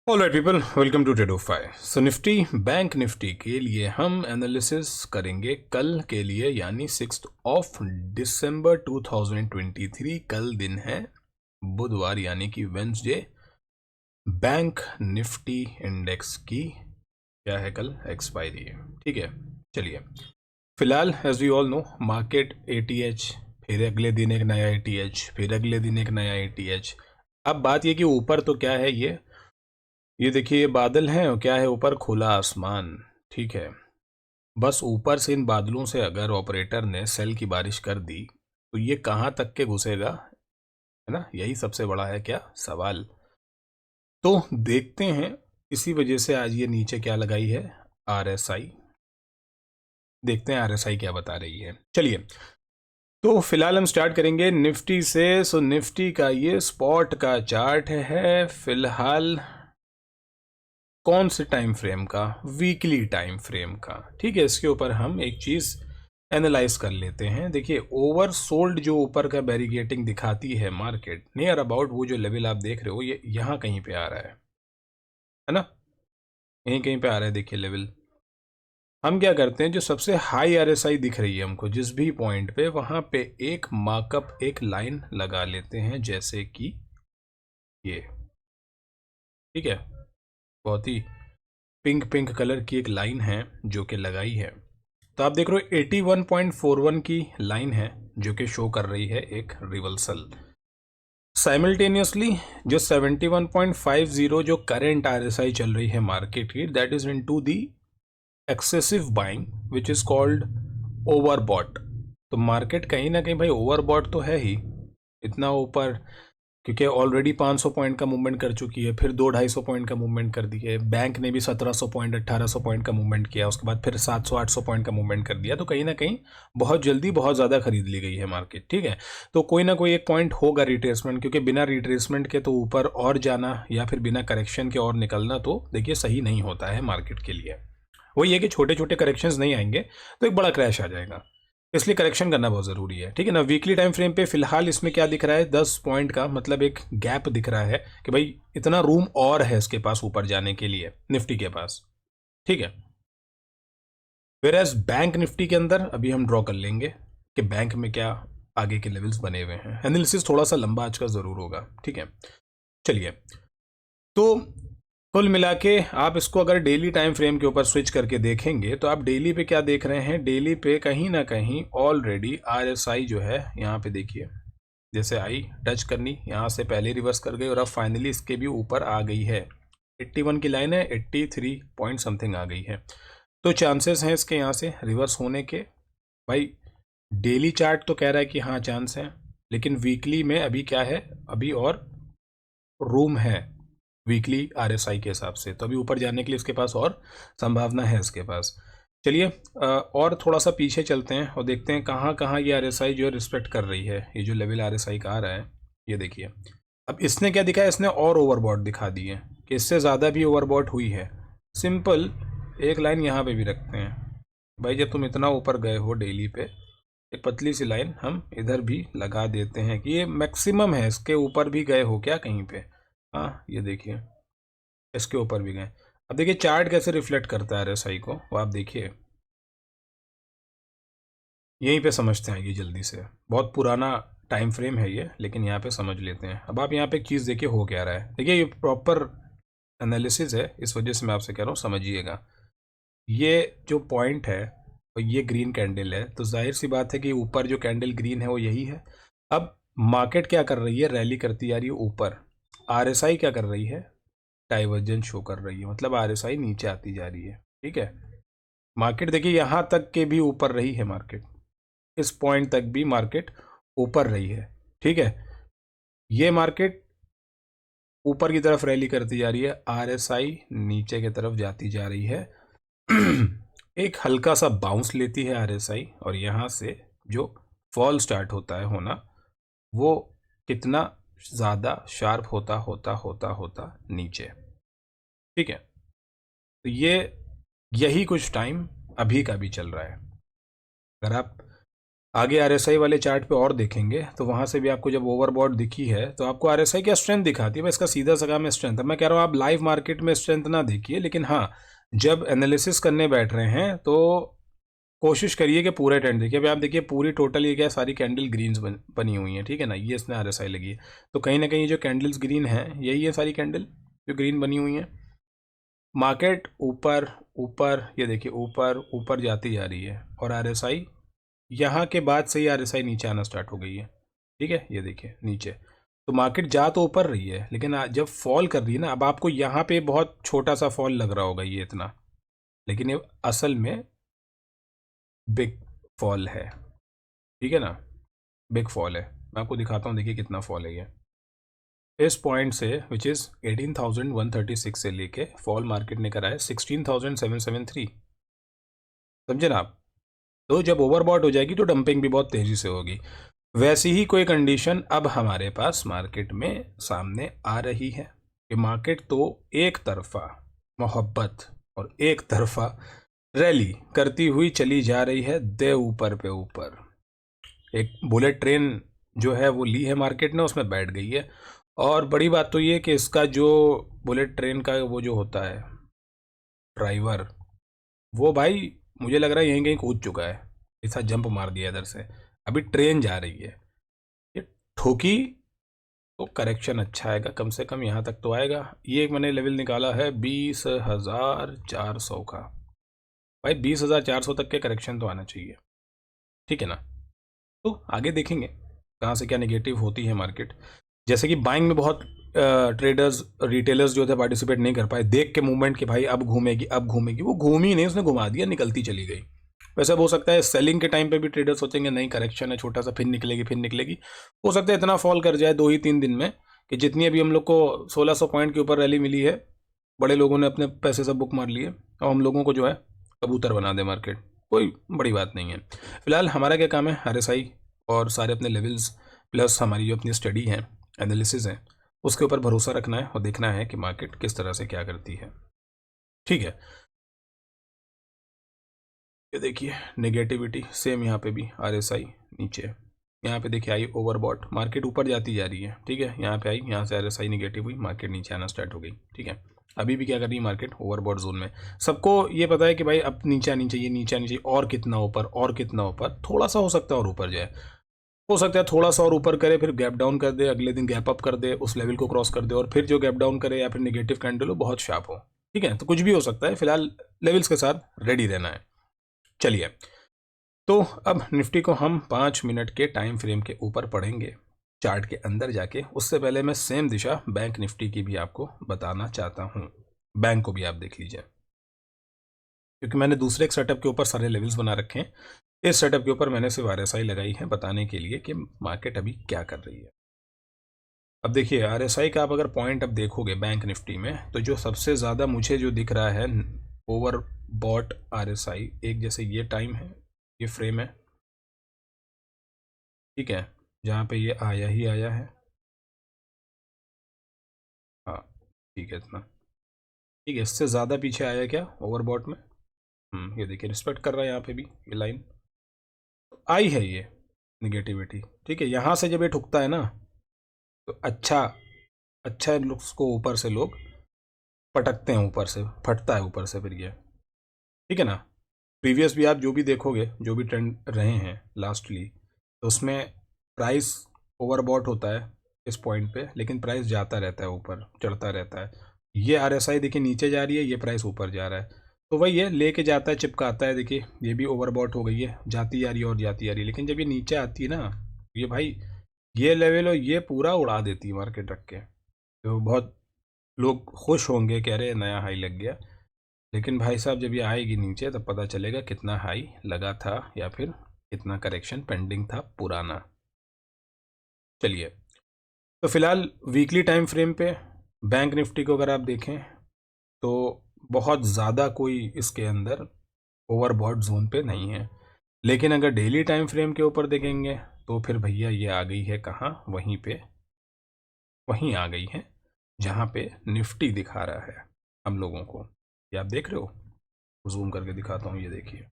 Alright people, welcome to Tradofy. So Nifty Bank Nifty के लिए हम एनालिसिस करेंगे कल के लिए, यानी 6 दिसंबर 2023। कल दिन है बुधवार, यानी कि वेंसडे। बैंक निफ्टी इंडेक्स की क्या है कल एक्सपायरी है, ठीक है। चलिए, फिलहाल as we all know market ATH, फिर अगले दिन एक नया एटीएच, फिर अगले दिन एक नया एटीएच। अब बात ये कि ऊपर तो क्या है, ये देखिए, ये बादल हैं और क्या है ऊपर, खुला आसमान, ठीक है। बस ऊपर से इन बादलों से अगर ऑपरेटर ने सेल की बारिश कर दी तो ये कहाँ तक के घुसेगा, है ना, यही सबसे बड़ा है क्या सवाल। तो देखते हैं, इसी वजह से आज ये नीचे क्या लगाई है, आरएसआई। देखते हैं आरएसआई क्या बता रही है। चलिए, तो फिलहाल हम स्टार्ट करेंगे निफ्टी से। सो निफ्टी का ये स्पॉट का चार्ट है फिलहाल, कौन से टाइम फ्रेम का, वीकली टाइम फ्रेम का, ठीक है। इसके ऊपर हम एक चीज एनालाइज कर लेते हैं। देखिए, ओवर सोल्ड जो ऊपर का बैरिगेटिंग दिखाती है मार्केट नियर अबाउट, वो जो लेवल आप देख रहे हो ये यहाँ कहीं पे आ रहा है ना, यहीं कहीं पे आ रहा है। देखिए लेवल, हम क्या करते हैं, जो सबसे हाई आरएसआई दिख रही है हमको जिस भी पॉइंट पे, वहां पे एक मार्कअप, एक लाइन लगा लेते हैं, जैसे कि ये, ठीक है। बहुत ही पिंक पिंक कलर की एक लाइन है जो कि लगाई है। तो आप देख रहे हो 81.41 की लाइन है जो कि शो कर रही है एक रिवर्सल। साइमल्टेनियसली जो 71.50 जो करंट आरएसआई चल रही है मार्केट की, that is into the excessive buying which is called overbought. तो मार्केट कहीं ना कहीं भाई ओवरबॉट तो है ही, इतना ऊपर, क्योंकि ऑलरेडी 500 पॉइंट का मूवमेंट कर चुकी है, फिर 200-250 पॉइंट का मूवमेंट कर दी है, बैंक ने भी 1700 पॉइंट 1800 पॉइंट का मूवमेंट किया, उसके बाद फिर 700-800 पॉइंट का मूवमेंट कर दिया। तो कहीं ना कहीं बहुत जल्दी बहुत ज़्यादा खरीद ली गई है मार्केट, ठीक है। तो कोई ना कोई एक पॉइंट होगा रिट्रेसमेंट, क्योंकि बिना रिट्रेसमेंट के तो ऊपर और जाना या फिर बिना करेक्शन के और निकलना तो देखिए सही नहीं होता है मार्केट के लिए। वही है कि छोटे छोटे करेक्शंस नहीं आएंगे तो एक बड़ा क्रैश आ जाएगा, इसलिए करेक्शन करना बहुत ज़रूरी है, ठीक है ना। वीकली टाइम फ्रेम पे फिलहाल इसमें क्या दिख रहा है, 10 पॉइंट का, मतलब एक गैप दिख रहा है कि भाई इतना रूम और है इसके पास ऊपर जाने के लिए, निफ्टी के पास, ठीक है। वेरएज बैंक निफ्टी के अंदर अभी हम ड्रॉ कर लेंगे कि बैंक में क्या आगे के लेवल्स बने हुए हैं। एनालिसिस थोड़ा सा लंबा आज का ज़रूर होगा, ठीक है। चलिए, तो कुल मिला के आप इसको अगर डेली टाइम फ्रेम के ऊपर स्विच करके देखेंगे तो आप डेली पे क्या देख रहे हैं, डेली पे कहीं ना कहीं ऑलरेडी आरएसआई जो है यहाँ पे देखिए, जैसे आई टच करनी, यहाँ से पहले रिवर्स कर गई और अब फाइनली इसके भी ऊपर आ गई है। 81 की लाइन है, 83 पॉइंट समथिंग आ गई है। तो चांसेस हैं इसके यहाँ से रिवर्स होने के। भाई डेली चार्ट तो कह रहा है कि हाँ चांस है, लेकिन वीकली में अभी क्या है, अभी और रूम है वीकली आरएसआई के हिसाब से, तो अभी ऊपर जाने के लिए इसके पास और संभावना है इसके पास। चलिए, और थोड़ा सा पीछे चलते हैं और देखते हैं कहाँ कहाँ ये आरएसआई जो है रिस्पेक्ट कर रही है। ये जो लेवल आरएसआई का आ रहा है, ये देखिए, अब इसने क्या दिखाया, इसने और ओवरबॉट दिखा दी है कि इससे ज़्यादा भी ओवरबॉट हुई है। सिंपल एक लाइन यहाँ पे भी रखते हैं, भाई जब तुम इतना ऊपर गए हो डेली पे, एक पतली सी लाइन हम इधर भी लगा देते हैं कि ये मैक्सिमम है, इसके ऊपर भी गए हो क्या कहीं पे, हाँ ये देखिए इसके ऊपर भी गए। अब देखिए चार्ट कैसे रिफ्लेक्ट करता है आरएसआई को, वो आप देखिए, यहीं पे समझते हैं ये जल्दी से। बहुत पुराना टाइम फ्रेम है ये, लेकिन यहाँ पे समझ लेते हैं। अब आप यहाँ पे एक चीज़ देखिए हो क्या रहा है, देखिए ये प्रॉपर एनालिसिस है, इस वजह से मैं आपसे कह रहा हूँ समझिएगा। ये जो पॉइंट है और ये ग्रीन कैंडल है, तो जाहिर सी बात है कि ऊपर जो कैंडल ग्रीन है वो यही है। अब मार्केट क्या कर रही है, रैली करती आ रही है ऊपर, आरएसआई क्या कर रही है, डाइवर्जेंस शो कर रही है, मतलब आरएसआई नीचे आती जा रही है, ठीक है। मार्केट देखिए यहाँ तक के भी ऊपर रही है मार्केट, इस पॉइंट तक भी मार्केट ऊपर रही है, ठीक है। ये मार्केट ऊपर की तरफ रैली करती जा रही है, आरएसआई नीचे की तरफ जाती जा रही है। एक हल्का सा बाउंस लेती है आरएसआई और यहाँ से जो फॉल स्टार्ट होता है होना, वो कितना ज़्यादा शार्प होता होता होता होता नीचे, ठीक है। तो ये यही कुछ टाइम अभी का भी चल रहा है। अगर आप आगे आरएसआई वाले चार्ट पे और देखेंगे तो वहां से भी आपको जब ओवरबॉट दिखी है तो आपको आरएसआई क्या स्ट्रेंथ दिखाती है, मैं इसका सीधा सगा में स्ट्रेंथ है। मैं कह रहा हूँ आप लाइव मार्केट में स्ट्रेंथ ना देखिए, लेकिन हाँ जब एनालिसिस करने बैठ रहे हैं तो कोशिश करिए कि पूरे ट्रेंड देखिए। अभी आप देखिए पूरी टोटल ये क्या है, सारी कैंडल ग्रीन्स बनी हुई हैं, ठीक है ना, ये इसमें आरएसआई लगी है। तो कहीं ना कहीं जो कैंडल्स ग्रीन है यही है सारी कैंडल जो ग्रीन बनी हुई हैं। मार्केट ऊपर ऊपर, ये देखिए ऊपर ऊपर जाती जा रही है और आरएसआई यहाँ के बाद से ही आरएसआई नीचे आना स्टार्ट हो गई है, ठीक है, ये देखिए नीचे। तो मार्केट जा तो ऊपर रही है लेकिन जब फॉल कर रही है ना, अब आपको यहाँ पे बहुत छोटा सा फॉल लग रहा होगा ये इतना, लेकिन ये असल में बिग फॉल है, ठीक है ना, बिग फॉल है। मैं आपको दिखाता हूँ, देखिए कितना फॉल है ये। इस पॉइंट से विच इज़ 18,136 से लेके फॉल मार्केट ने करा है 16,773, समझे ना आप। तो जब ओवरबॉट हो जाएगी तो डंपिंग भी बहुत तेज़ी से होगी। वैसी ही कोई कंडीशन अब हमारे पास मार्केट में सामने आ रही है कि मार्केट तो एक तरफा मोहब्बत और एक तरफा रैली करती हुई चली जा रही है, दे ऊपर पे ऊपर। एक बुलेट ट्रेन जो है वो ली है मार्केट ने, उसमें बैठ गई है। और बड़ी बात तो ये कि इसका जो बुलेट ट्रेन का वो जो होता है ड्राइवर, वो भाई मुझे लग रहा है यहीं कहीं कूद चुका है, ऐसा जंप मार दिया इधर से। अभी ट्रेन जा रही है, ये ठोकी तो करेक्शन अच्छा आएगा, कम से कम यहाँ तक तो आएगा। ये एक मैंने लेवल निकाला है 20,400 का, भाई 20,400 तक के करेक्शन तो आना चाहिए, ठीक है ना। तो आगे देखेंगे कहाँ से क्या नेगेटिव होती है मार्केट। जैसे कि बाइंग में बहुत ट्रेडर्स रिटेलर्स जो थे पार्टिसिपेट नहीं कर पाए, देख के मूवमेंट कि भाई अब घूमेगी अब घूमेगी, वो घूमी नहीं, उसने घुमा दिया, निकलती चली गई। वैसे हो सकता है सेलिंग के टाइम पे भी ट्रेडर सोचेंगे नहीं करेक्शन है छोटा सा, फिर निकलेगी फिर निकलेगी। हो सकता है इतना फॉल कर जाए 2 ही 3 दिन में कि जितनी अभी हम लोग को 1600 पॉइंट के ऊपर रैली मिली है, बड़े लोगों ने अपने पैसे सब बुक मार लिए और हम लोगों को जो है कबूतर बना दे मार्केट। कोई बड़ी बात नहीं है। फिलहाल हमारा क्या काम है, आरएसआई और सारे अपने लेवल्स प्लस हमारी जो अपनी स्टडी है एनालिसिस है उसके ऊपर भरोसा रखना है और देखना है कि मार्केट किस तरह से क्या करती है, ठीक है। ये देखिए नेगेटिविटी सेम यहाँ पे भी आरएसआई नीचे, यहाँ पे देखिए आई ओवरबॉट, मार्केट ऊपर जाती जा रही है, ठीक है, यहाँ पे आई, यहाँ से आरएसआई नेगेटिव हुई, मार्केट नीचे आना स्टार्ट हो गई, ठीक है। अभी भी क्या कर रही है मार्केट, ओवरबॉट जोन में। सबको ये पता है कि भाई अब नीचे आनी चाहिए, नीचे आनी चाहिए, और कितना ऊपर और कितना ऊपर, थोड़ा सा हो सकता है और ऊपर जाए, हो सकता है थोड़ा सा और ऊपर करे फिर गैप डाउन कर दे, अगले दिन गैप अप कर दे, उस लेवल को क्रॉस कर दे और फिर जो गैप डाउन करे या फिर नेगेटिव कैंडल हो बहुत शार्प हो, ठीक है। तो कुछ भी हो सकता है, फिलहाल लेवल्स के साथ रेडी रहना है। चलिए, तो अब निफ्टी को हम 5 मिनट के टाइम फ्रेम के ऊपर पढ़ेंगे चार्ट के अंदर जाके। उससे पहले मैं सेम दिशा बैंक निफ्टी की भी आपको बताना चाहता हूँ, बैंक को भी आप देख लीजिए, क्योंकि मैंने दूसरे एक सेटअप के ऊपर सारे लेवल्स बना रखे हैं। इस सेटअप के ऊपर मैंने सिर्फ आरएसआई लगाई है बताने के लिए कि मार्केट अभी क्या कर रही है। अब देखिए आरएसआई का आप अगर पॉइंट अब देखोगे बैंक निफ्टी में, तो जो सबसे ज़्यादा मुझे जो दिख रहा है ओवर बॉट आरएसआई, एक जैसे ये टाइम है, ये फ्रेम है, ठीक है, जहाँ पे ये आया ही आया है, हाँ ठीक है इतना, ठीक है। इससे ज़्यादा पीछे आया क्या ओवरबॉट में, ये देखिए रिस्पेक्ट कर रहा है यहाँ पे भी ये लाइन आई है, ये निगेटिविटी, ठीक है। यहाँ से जब ये ठुकता है ना तो अच्छा अच्छा लुक्स को ऊपर से लोग पटकते हैं, ऊपर से फटता है ऊपर से फिर ये, ठीक है ना। प्रीवियस भी आप जो भी देखोगे, जो भी ट्रेंड रहे हैं लास्टली, तो उसमें प्राइस ओवरबॉट होता है इस पॉइंट पे, लेकिन प्राइस जाता रहता है ऊपर, चढ़ता रहता है। ये आरएसआई देखिए नीचे जा रही है, ये प्राइस ऊपर जा रहा है, तो वही है लेके जाता है चिपकाता है। देखिए ये भी ओवरबॉट हो गई है, जाती जा रही है और जाती जा रही है, लेकिन जब ये नीचे आती है ना, ये भाई ये लेवल हो ये पूरा उड़ा देती है मार्केट रख के। तो बहुत लोग खुश होंगे, कह रहे नया हाई लग गया, लेकिन भाई साहब जब ये आएगी नीचे तब पता चलेगा कितना हाई लगा था या फिर कितना करेक्शन पेंडिंग था पुराना। चलिए, तो फिलहाल वीकली टाइम फ्रेम पे बैंक निफ्टी को अगर आप देखें तो बहुत ज़्यादा कोई इसके अंदर ओवरबॉट जोन पे नहीं है, लेकिन अगर डेली टाइम फ्रेम के ऊपर देखेंगे तो फिर भैया ये आ गई है कहाँ, वहीं पे वहीं आ गई है जहाँ पे निफ्टी दिखा रहा है हम लोगों को। ये आप देख रहे हो, जूम करके दिखाता हूँ, ये देखिए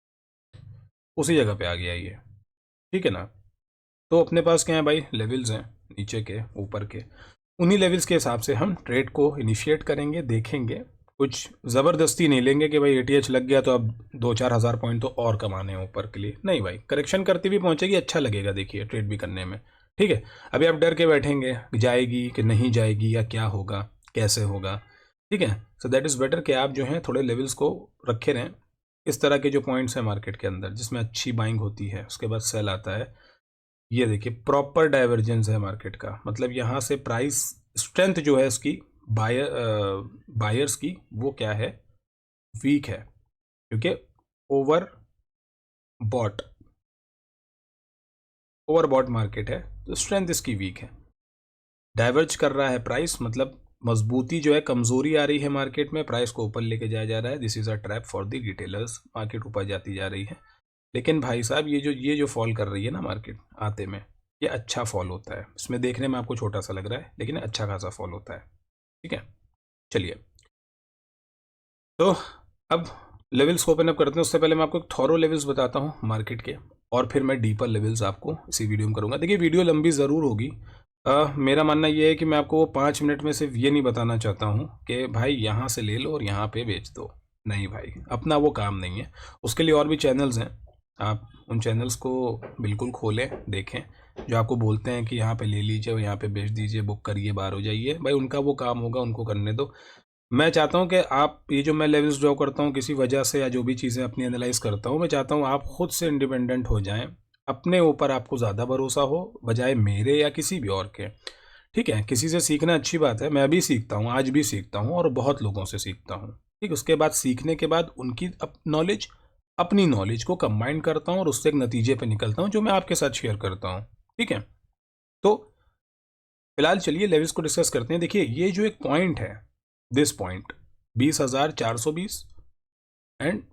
उसी जगह पे आ गया ये, ठीक है ना। तो अपने पास क्या है भाई, लेवल्स हैं नीचे के ऊपर के, उन्हीं लेवल्स के हिसाब से हम ट्रेड को इनिशिएट करेंगे, देखेंगे। कुछ ज़बरदस्ती नहीं लेंगे कि भाई एटीएच लग गया तो अब 2-4 हज़ार पॉइंट तो और कमाने हैं ऊपर के लिए, नहीं भाई, करेक्शन करती भी पहुंचेगी, अच्छा लगेगा देखिए ट्रेड भी करने में। ठीक है, अभी आप डर के बैठेंगे जाएगी कि नहीं जाएगी या क्या होगा कैसे होगा। ठीक है, सो दैट इज़ बेटर कि आप जो है थोड़े लेवल्स को रखे रहें। इस तरह के जो पॉइंट्स हैं मार्केट के अंदर जिसमें अच्छी बाइंग होती है, उसके बाद सेल आता है, ये देखिए प्रॉपर डाइवर्जेंस है मार्केट का, मतलब यहाँ से प्राइस स्ट्रेंथ जो है इसकी बायर्स की वो क्या है, वीक है, क्योंकि overbought overbought market है, तो स्ट्रेंथ इसकी वीक है। डाइवर्ज कर रहा है प्राइस, मतलब मजबूती जो है, कमजोरी आ रही है मार्केट में, प्राइस को ऊपर लेके जाया जा रहा है। This is a trap for the retailers, market ऊपर जाती जा रही है। लेकिन भाई साहब ये जो फॉल कर रही है ना मार्केट आते में, ये अच्छा फॉल होता है, इसमें देखने में आपको छोटा सा लग रहा है लेकिन अच्छा खासा फॉल होता है। ठीक है, चलिए, तो अब लेवल्स को ओपन अप करते हैं। उससे पहले मैं आपको एक थॉरो लेवल्स बताता हूँ मार्केट के, और फिर मैं डीपर लेवल्स आपको इसी वीडियो में करूँगा। देखिए वीडियो लंबी ज़रूर होगी, मेरा मानना ये है कि मैं आपको 5 मिनट में सिर्फ ये नहीं बताना चाहता हूँ कि भाई यहाँ से ले लो और यहाँ पे बेच दो, नहीं भाई, अपना वो काम नहीं है। उसके लिए और भी चैनल्स हैं, आप उन चैनल्स को बिल्कुल खोलें, देखें। जो आपको बोलते हैं कि यहाँ पे ले लीजिए और यहाँ पे बेच दीजिए, बुक करिए, बाहर हो जाइए, भाई उनका वो काम होगा, उनको करने दो। मैं चाहता हूँ कि आप, ये जो मैं लेवल्स ड्रॉ करता हूँ किसी वजह से, या जो भी चीज़ें अपनी एनालाइज करता हूँ, मैं चाहता हूँ आप खुद से इंडिपेंडेंट हो जाएं, अपने ऊपर आपको ज़्यादा भरोसा हो बजाय मेरे या किसी भी और के। ठीक है, किसी से सीखना अच्छी बात है, मैं भी सीखता हूँ, आज भी सीखता हूँ और बहुत लोगों से सीखता हूँ। ठीक, उसके बाद सीखने के बाद उनकी नॉलेज अपनी नॉलेज को कंबाइन करता हूँ और उससे एक नतीजे पे निकलता हूँ जो मैं आपके साथ शेयर करता हूँ। ठीक है, तो फिलहाल चलिए लेवल्स को डिस्कस करते हैं। देखिए ये जो एक पॉइंट है, दिस पॉइंट 20,420 एंड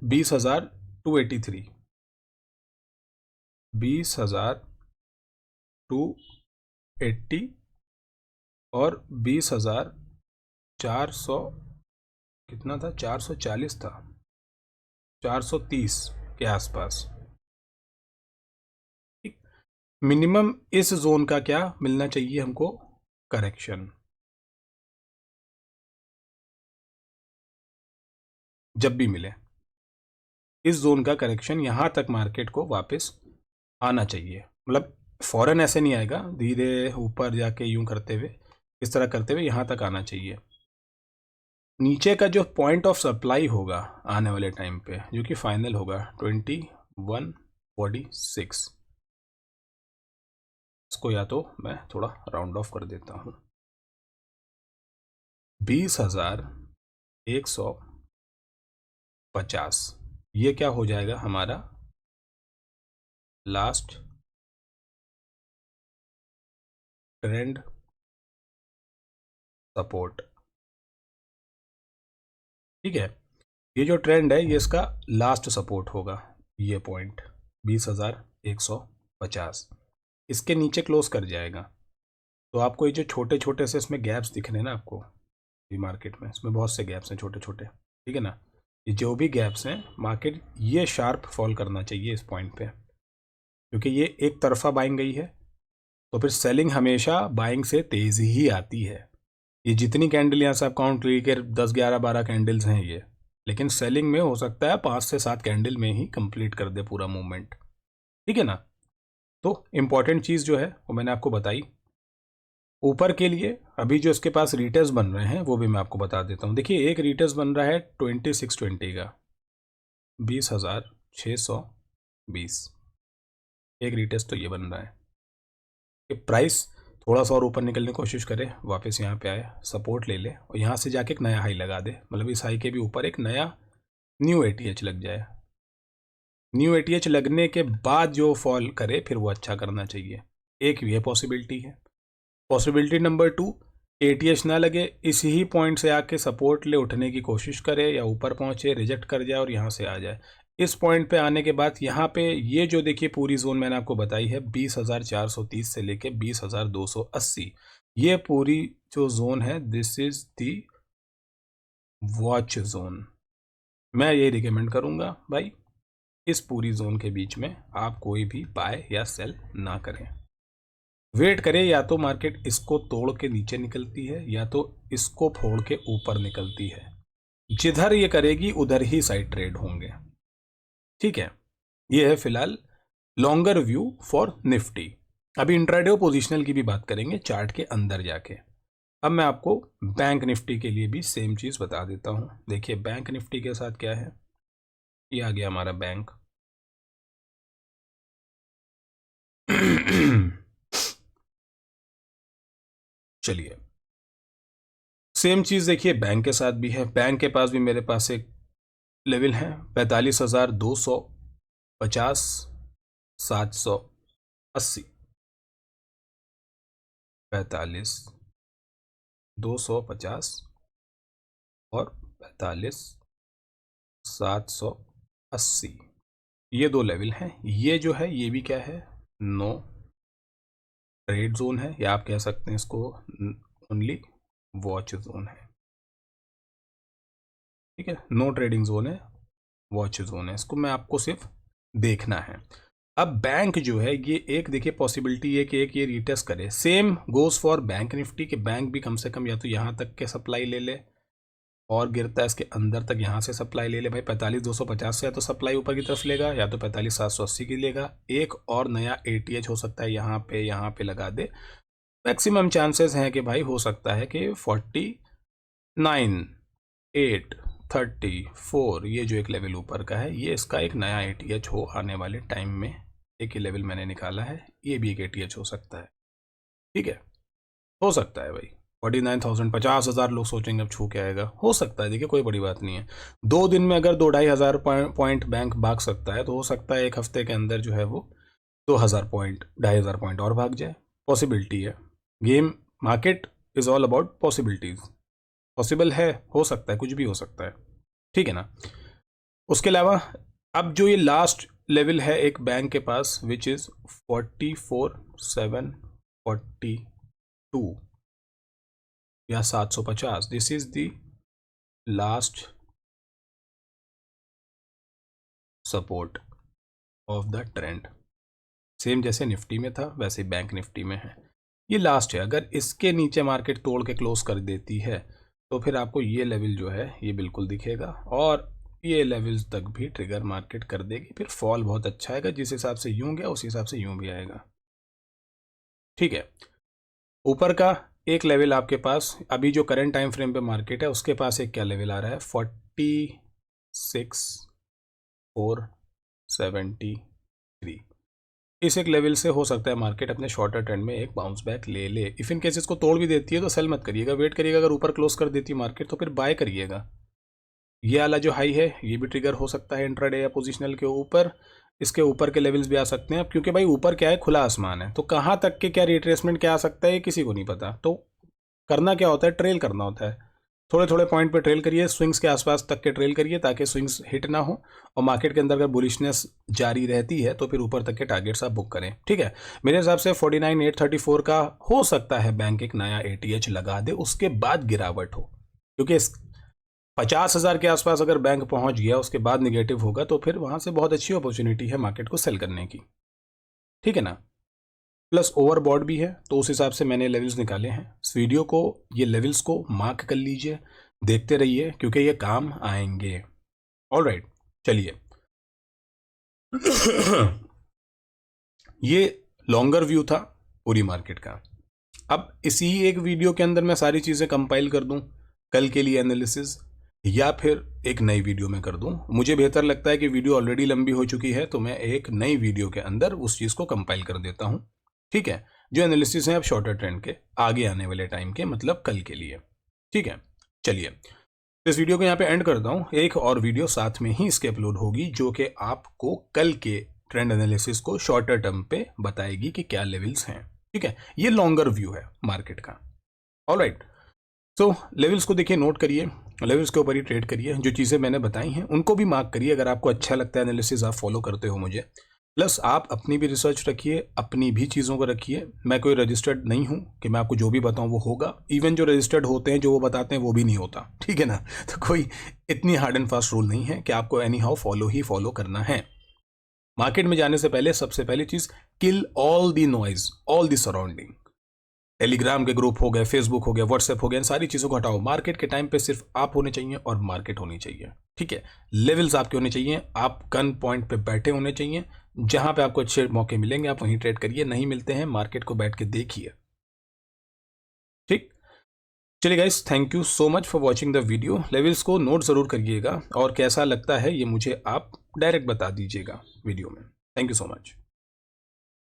20,283, 20,280 और 20,400, कितना था, 440 था, 430 के आसपास। ठीक, मिनिमम इस जोन का क्या मिलना चाहिए हमको, करेक्शन। जब भी मिले इस जोन का करेक्शन, यहां तक मार्केट को वापस आना चाहिए, मतलब फौरन ऐसे नहीं आएगा, धीरे ऊपर जाके यूं करते हुए, इस तरह करते हुए यहां तक आना चाहिए। नीचे का जो पॉइंट ऑफ सप्लाई होगा आने वाले टाइम पे, जो कि फाइनल होगा 2146, इसको या तो मैं थोड़ा राउंड ऑफ कर देता हूं, 20,150, ये क्या हो जाएगा हमारा लास्ट ट्रेंड सपोर्ट। ठीक है, ये जो ट्रेंड है ये इसका लास्ट सपोर्ट होगा, ये पॉइंट 20,150, इसके नीचे क्लोज कर जाएगा। तो आपको ये जो छोटे छोटे से इसमें गैप्स दिख रहे हैं ना आपको, ये मार्केट में इसमें बहुत से गैप्स हैं छोटे छोटे, ठीक है ना, ये जो भी गैप्स हैं मार्केट ये शार्प फॉल करना चाहिए इस पॉइंट पे, क्योंकि ये एक तरफा बाइंग गई है, तो फिर सेलिंग हमेशा बाइंग से तेज ही आती है। ये जितनी कैंडल यहाँ से आप काउंट लीजिए, 10, 11, 12 कैंडल्स हैं ये, लेकिन सेलिंग में हो सकता है 5 से 7 कैंडल में ही कंप्लीट कर दे पूरा मूवमेंट। ठीक है ना, तो इंपॉर्टेंट चीज़ जो है वो मैंने आपको बताई। ऊपर के लिए अभी जो इसके पास रिटेस्ट बन रहे हैं वो भी मैं आपको बता देता हूँ। देखिए एक रिटेस्ट बन रहा है 2620 का, 20,620, एक रिटेस्ट तो ये बन रहा है कि प्राइस थोड़ा सा और ऊपर निकलने की कोशिश करे, वापस यहाँ पे आए, सपोर्ट ले ले और यहाँ से जाके एक नया हाई लगा दे, मतलब इस हाई के भी ऊपर एक नया न्यू एटीएच लग जाए। न्यू एटीएच लगने के बाद जो फॉल करे फिर वो अच्छा करना चाहिए, एक ये पॉसिबिलिटी है। पॉसिबिलिटी नंबर 2, एटीएच ना लगे, इसी ही पॉइंट से आके सपोर्ट ले उठने की कोशिश करे या ऊपर पहुंचे, रिजेक्ट कर जाए और यहाँ से आ जाए। इस पॉइंट पे आने के बाद यहाँ पे ये जो देखिए पूरी जोन मैंने आपको बताई है 20,430 से लेके 20,280, ये पूरी जो जोन है this is the watch zone. मैं ये रिकमेंड करूँगा भाई इस पूरी जोन के बीच में आप कोई भी बाय या सेल ना करें, वेट करें। या तो मार्केट इसको तोड़ के नीचे निकलती है या तो इसको फोड़ के ऊपर निकलती है, जिधर ये करेगी उधर ही साइड ट्रेड होंगे। ठीक है, ये है फिलहाल लॉन्गर व्यू फॉर निफ्टी। अभी इंट्राडे और पोजिशनल की भी बात करेंगे चार्ट के अंदर जाके। अब मैं आपको बैंक निफ्टी के लिए भी सेम चीज बता देता हूं। देखिए बैंक निफ्टी के साथ क्या है, ये आ गया हमारा बैंक। चलिए सेम चीज देखिए बैंक के साथ भी है। बैंक के पास भी मेरे पास एक लेवल है 45,250, 780, 45,250 और 45,780, ये दो लेवल हैं। ये जो है ये भी क्या है, नो ट्रेड जोन है, या आप कह सकते हैं इसको ओनली वॉच जोन है। ठीक है, नो ट्रेडिंग जोन है, वॉच जोन है, इसको मैं आपको सिर्फ देखना है। अब बैंक जो है ये एक देखिए पॉसिबिलिटी है कि एक ये रीटेस्ट करे। Same goes for bank Nifty के बैंक भी कम से कम या तो यहाँ तक के सप्लाई ले ले और गिरता है इसके अंदर तक, यहाँ से सप्लाई ले ले भाई 45,250 से, या तो सप्लाई ऊपर की तरफ लेगा या तो 45,780 की लेगा। एक और नया ATH हो सकता है यहाँ पे लगा दे। मैक्सिमम चांसेस हैं कि भाई हो सकता है कि 49,834 ये जो एक लेवल ऊपर का है ये इसका एक नया ATH हो आने वाले टाइम में। एक ही लेवल मैंने निकाला है, ये भी एक ATH हो सकता है। ठीक है, हो सकता है भाई 49,000, 50,000 लोग सोचेंगे अब छू के आएगा, हो सकता है। देखिए कोई बड़ी बात नहीं है, 2 दिन में अगर 2-2,500 पॉइंट बैंक भाग सकता है तो हो सकता है एक हफ्ते के अंदर जो है वो 2,000 पॉइंट 2,500 पॉइंट और भाग जाए। पॉसिबिलिटी है, game market is all about possibilities. Possible है, हो सकता है, कुछ भी हो सकता है। ठीक है ना। उसके अलावा अब जो ये लास्ट लेवल है एक बैंक के पास विच इज 44,742 या 750, this is the last support of the trend. Same जैसे निफ्टी में था वैसे बैंक निफ्टी में है, ये लास्ट है। अगर इसके नीचे मार्केट तोड़ के क्लोज कर देती है तो फिर आपको ये लेवल जो है ये बिल्कुल दिखेगा और ये लेवल्स तक भी ट्रिगर मार्केट कर देगी। फिर फॉल बहुत अच्छा आएगा, जिस हिसाब से यूं गया उस हिसाब से यूं भी आएगा। ठीक है, ऊपर का एक लेवल आपके पास अभी जो करंट टाइम फ्रेम पे मार्केट है उसके पास एक क्या लेवल आ रहा है 46,473। इस एक लेवल से हो सकता है मार्केट अपने शॉर्टर ट्रेंड में एक बाउंस बैक ले ले। इफ इन केस इसको तोड़ भी देती है तो सेल मत करिएगा, वेट करिएगा। अगर ऊपर क्लोज कर देती है मार्केट तो फिर बाय करिएगा। ये वाला जो हाई है ये भी ट्रिगर हो सकता है इंट्राडे या पोजिशनल के ऊपर। इसके ऊपर के लेवल्स भी आ सकते हैं, अब क्योंकि भाई ऊपर क्या है, खुला आसमान है, तो कहाँ तक के क्या रिट्रेसमेंट क्या आ सकता है ये किसी को नहीं पता। तो करना क्या होता है, ट्रेल करना होता है। थोड़े थोड़े पॉइंट पे ट्रेल करिए, स्विंग्स के आसपास तक के ट्रेल करिए ताकि स्विंग्स हिट ना हो और मार्केट के अंदर अगर बुलिशनेस जारी रहती है तो फिर ऊपर तक के टारगेट्स आप बुक करें। ठीक है, मेरे हिसाब से 49,834 का हो सकता है बैंक एक नया ATH लगा दे, उसके बाद गिरावट हो। क्योंकि इस 50,000 के आसपास अगर बैंक पहुंच गया उसके बाद निगेटिव होगा तो फिर वहां से बहुत अच्छी अपॉर्चुनिटी है मार्केट को सेल करने की। ठीक है ना। प्लस ओवरबॉट भी है तो उस हिसाब से मैंने लेवल्स निकाले हैं। इस वीडियो को ये लेवल्स को मार्क कर लीजिए, देखते रहिए क्योंकि ये काम आएंगे। ऑलराइट, चलिए ये लॉन्गर व्यू था पूरी मार्केट का। अब इसी एक वीडियो के अंदर मैं सारी चीज़ें कंपाइल कर दूं कल के लिए एनालिसिस, या फिर एक नई वीडियो में कर दूं। मुझे बेहतर लगता है कि वीडियो ऑलरेडी लंबी हो चुकी है तो मैं एक नई वीडियो के अंदर उस चीज़ को कंपाइल कर देता हूं। ठीक है, जो एनालिसिस है अब शॉर्टर ट्रेंड के आगे आने वाले टाइम के, मतलब कल के लिए। ठीक है, चलिए इस वीडियो को यहाँ पे एंड करता हूँ। एक और वीडियो साथ में ही इसके अपलोड होगी जो कि आपको कल के ट्रेंड एनालिसिस को शॉर्टर टर्म पे बताएगी कि क्या लेवल्स हैं। ठीक है, ये लॉन्गर व्यू है मार्केट का। ऑलराइट, सो लेवल्स को देखिए, नोट करिए, लेवल्स के ऊपर ही ट्रेड करिए। जो चीज़ें मैंने बताई हैं उनको भी मार्क करिए। अगर आपको अच्छा लगता है एनालिसिस, आप फॉलो करते हो मुझे, प्लस आप अपनी भी रिसर्च रखिए, अपनी भी चीज़ों को रखिए। मैं कोई रजिस्टर्ड नहीं हूँ कि मैं आपको जो भी बताऊँ वो होगा। इवन जो रजिस्टर्ड होते हैं जो वो बताते हैं वो भी नहीं होता। ठीक है ना। तो कोई इतनी हार्ड एंड फास्ट रूल नहीं है कि आपको any how follow he follow करना है। मार्केट में जाने से पहले सबसे पहली चीज, kill all the noise, all the surrounding. Telegram के ग्रुप हो गए, फेसबुक हो गया, व्हाट्सएप हो गया, इन सारी चीज़ों को हटाओ। मार्केट के टाइम पे सिर्फ आप होने चाहिए और मार्केट होनी चाहिए, ठीक है। लेवल्स आपके होने चाहिए, आप गन पॉइंट पे बैठे होने चाहिए, जहां पे आपको अच्छे मौके मिलेंगे आप वहीं ट्रेड करिए, नहीं मिलते हैं मार्केट को बैठ के देखिए, ठीक। चलिए guys, thank you so much for watching the video. Levels को नोट ज़रूर करिएगा और कैसा लगता है ये मुझे आप डायरेक्ट बता दीजिएगा वीडियो में। Thank you so much.